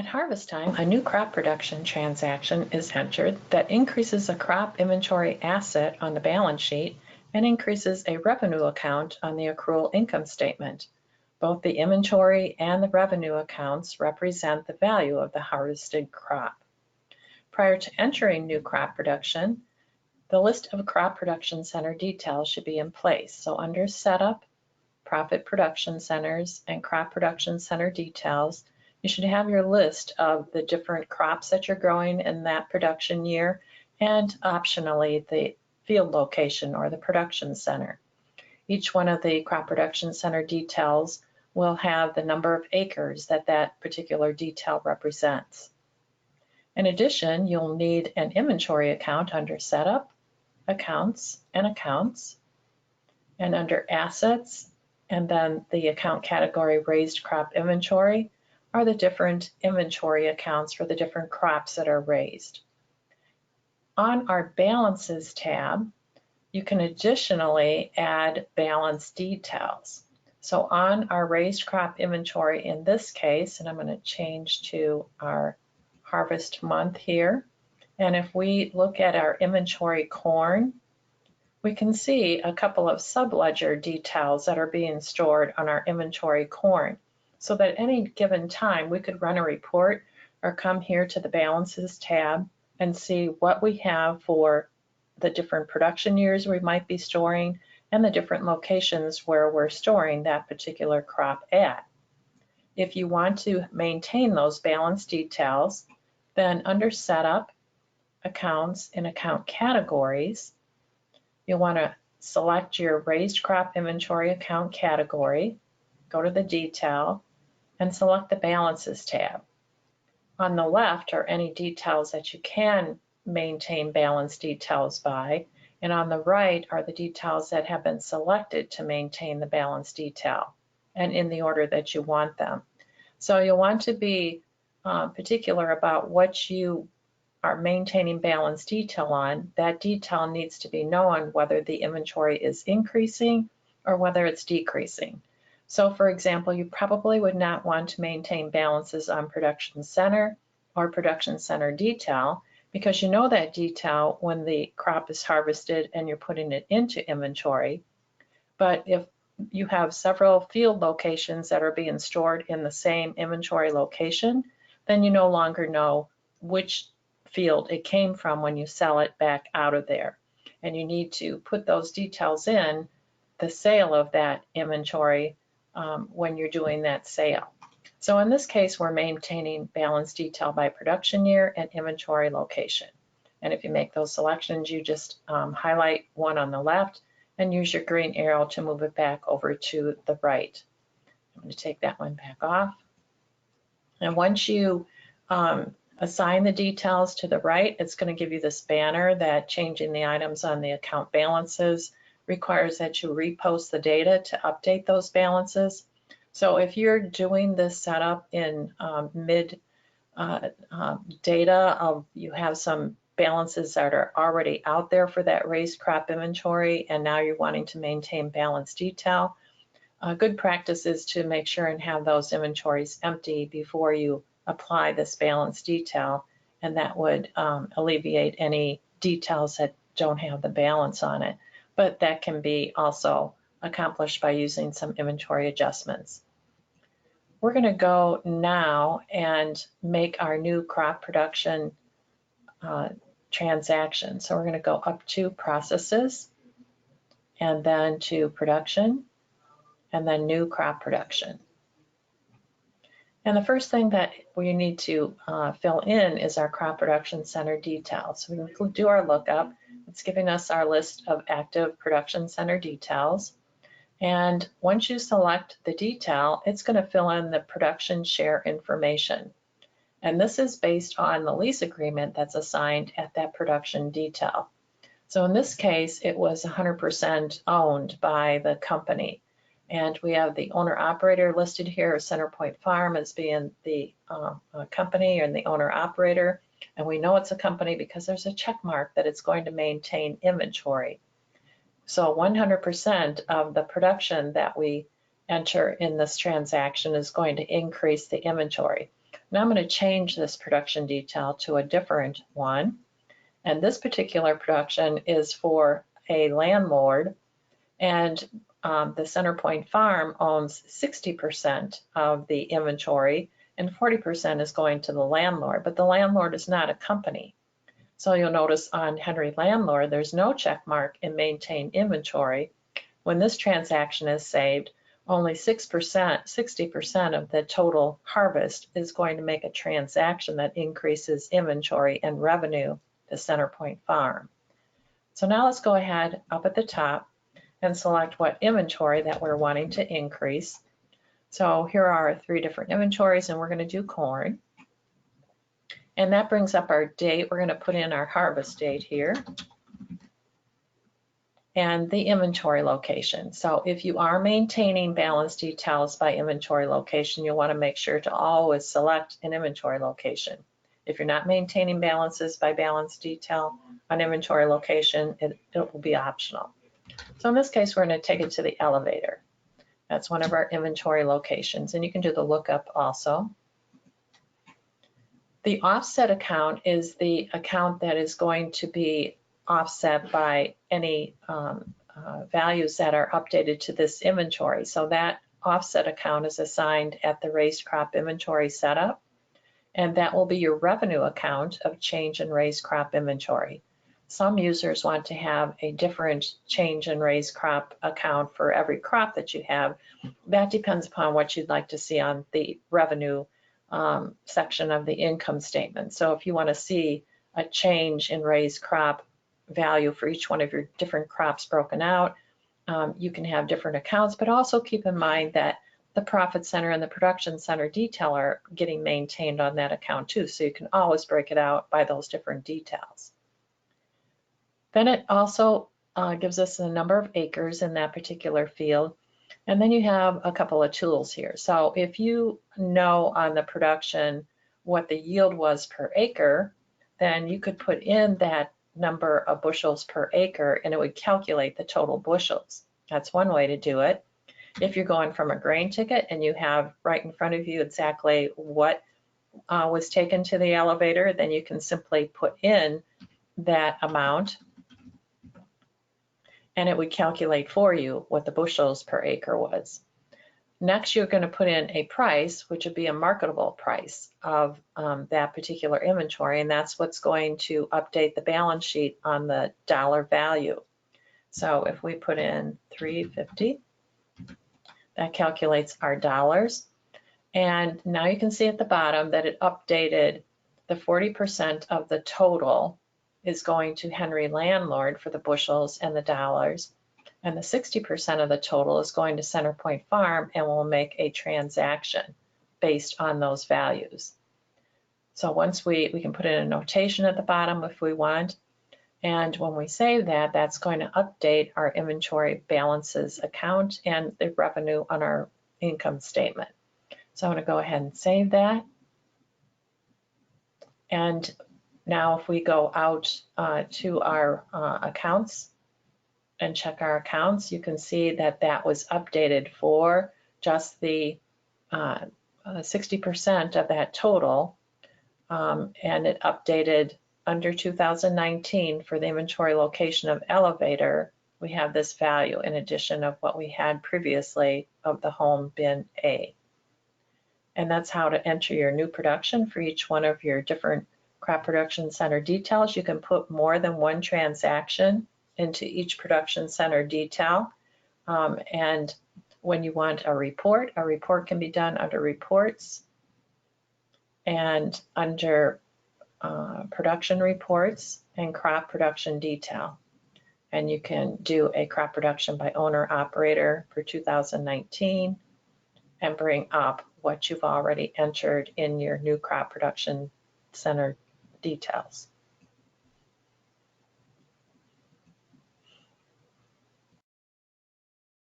At harvest time, a new crop production transaction is entered that increases a crop inventory asset on the balance sheet and increases a revenue account on the accrual income statement. Both the inventory and the revenue accounts represent the value of the harvested crop. Prior to entering new crop production, the list of crop production center details should be in place. So under Setup, Profit Production Centers, and Crop Production Center Details, you should have your list of the different crops that you're growing in that production year, and optionally the field location or the production center. Each one of the crop production center details will have the number of acres that that particular detail represents. In addition, you'll need an inventory account under Setup, Accounts, and Accounts, and under Assets, and then the account category Raised Crop Inventory are the different inventory accounts for the different crops that are raised. On our Balances tab, you can additionally add balance details. So on our raised crop inventory in this case, and I'm going to change to our harvest month here, and if we look at our inventory corn, we can see a couple of subledger details that are being stored on our inventory corn, so that at any given time we could run a report or come here to the Balances tab and see what we have for the different production years we might be storing and the different locations where we're storing that particular crop at. If you want to maintain those balance details, then under Setup, Accounts, and Account Categories, you'll want to select your Raised Crop Inventory account category, go to the detail, and select the Balances tab. On the left are any details that you can maintain balance details by, and on the right are the details that have been selected to maintain the balance detail, and in the order that you want them. So you'll want to be particular about what you are maintaining balance detail on. That detail needs to be known whether the inventory is increasing or whether it's decreasing. So for example, you probably would not want to maintain balances on Production Center or Production Center Detail, because you know that detail when the crop is harvested and you're putting it into inventory. But if you have several field locations that are being stored in the same inventory location, then you no longer know which field it came from when you sell it back out of there. And you need to put those details in the sale of that inventory when you're doing that sale. So in this case, we're maintaining balance detail by production year and inventory location. And if you make those selections, you just highlight one on the left and use your green arrow to move it back over to the right. I'm going to take that one back off. And once you assign the details to the right, it's going to give you this banner that changing the items on the account balances requires that you repost the data to update those balances. So if you're doing this setup in mid data, you have some balances that are already out there for that raised crop inventory, and now you're wanting to maintain balance detail, good practice is to make sure and have those inventories empty before you apply this balance detail, and that would alleviate any details that don't have the balance on it. But that can be also accomplished by using some inventory adjustments. We're going to go now and make our new crop production transaction. So we're going to go up to Processes, and then to Production, and then New Crop Production. And the first thing that we need to fill in is our crop production center details. So we can do our lookup. It's giving us our list of active production center details. And once you select the detail, it's going to fill in the production share information. And this is based on the lease agreement that's assigned at that production detail. So in this case, it was 100% owned by the company. And we have the owner-operator listed here, CenterPoint Farm, as being the company and the owner-operator. And we know it's a company because there's a check mark that it's going to maintain inventory. So 100% of the production that we enter in this transaction is going to increase the inventory. Now I'm going to change this production detail to a different one. And this particular production is for a landlord, and the CenterPoint farm owns 60% of the inventory and 40% is going to the landlord, but the landlord is not a company. So you'll notice on Henry Landlord, there's no check mark in maintain inventory. When this transaction is saved, only 60% of the total harvest is going to make a transaction that increases inventory and revenue to CenterPoint Farm. So now let's go ahead up at the top and select what inventory that we're wanting to increase. So here are our 3 different inventories, and we're going to do corn. And that brings up our date. We're going to put in our harvest date here and the inventory location. So if you are maintaining balance details by inventory location, you'll want to make sure to always select an inventory location. If you're not maintaining balances by balance detail on inventory location, it will be optional. So in this case, we're going to take it to the elevator. That's one of our inventory locations, and you can do the lookup also. The offset account is the account that is going to be offset by any values that are updated to this inventory. So that offset account is assigned at the raised crop inventory setup, and that will be your revenue account of change in raised crop inventory. Some users want to have a different change in raised crop account for every crop that you have. That depends upon what you'd like to see on the revenue section of the income statement. So if you want to see a change in raised crop value for each one of your different crops broken out, you can have different accounts, but also keep in mind that the profit center and the production center detail are getting maintained on that account too. So you can always break it out by those different details. Then it also gives us a number of acres in that particular field. And then you have a couple of tools here. So if you know on the production what the yield was per acre, then you could put in that number of bushels per acre and it would calculate the total bushels. That's one way to do it. If you're going from a grain ticket and you have right in front of you exactly what was taken to the elevator, then you can simply put in that amount and it would calculate for you what the bushels per acre was. Next, you're going to put in a price, which would be a marketable price of that particular inventory, and that's what's going to update the balance sheet on the dollar value. So if we put in $3.50, that calculates our dollars. And now you can see at the bottom that it updated the 40% of the total is going to Henry Landlord for the bushels and the dollars, and the 60% of the total is going to CenterPoint Farm and will make a transaction based on those values. So once we can put in a notation at the bottom if we want, and when we save that, that's going to update our inventory balances account and the revenue on our income statement. So I'm going to go ahead and save that. And now if we go out to our accounts and check our accounts, you can see that that was updated for just the 60% of that total, and it updated under 2019 for the inventory location of elevator. We have this value in addition of what we had previously of the home bin A. And that's how to enter your new production for each one of your different crop production center details. You can put more than one transaction into each production center detail. And when you want a report can be done under reports and under production reports and crop production detail. And you can do a crop production by owner operator for 2019 and bring up what you've already entered in your new crop production center details.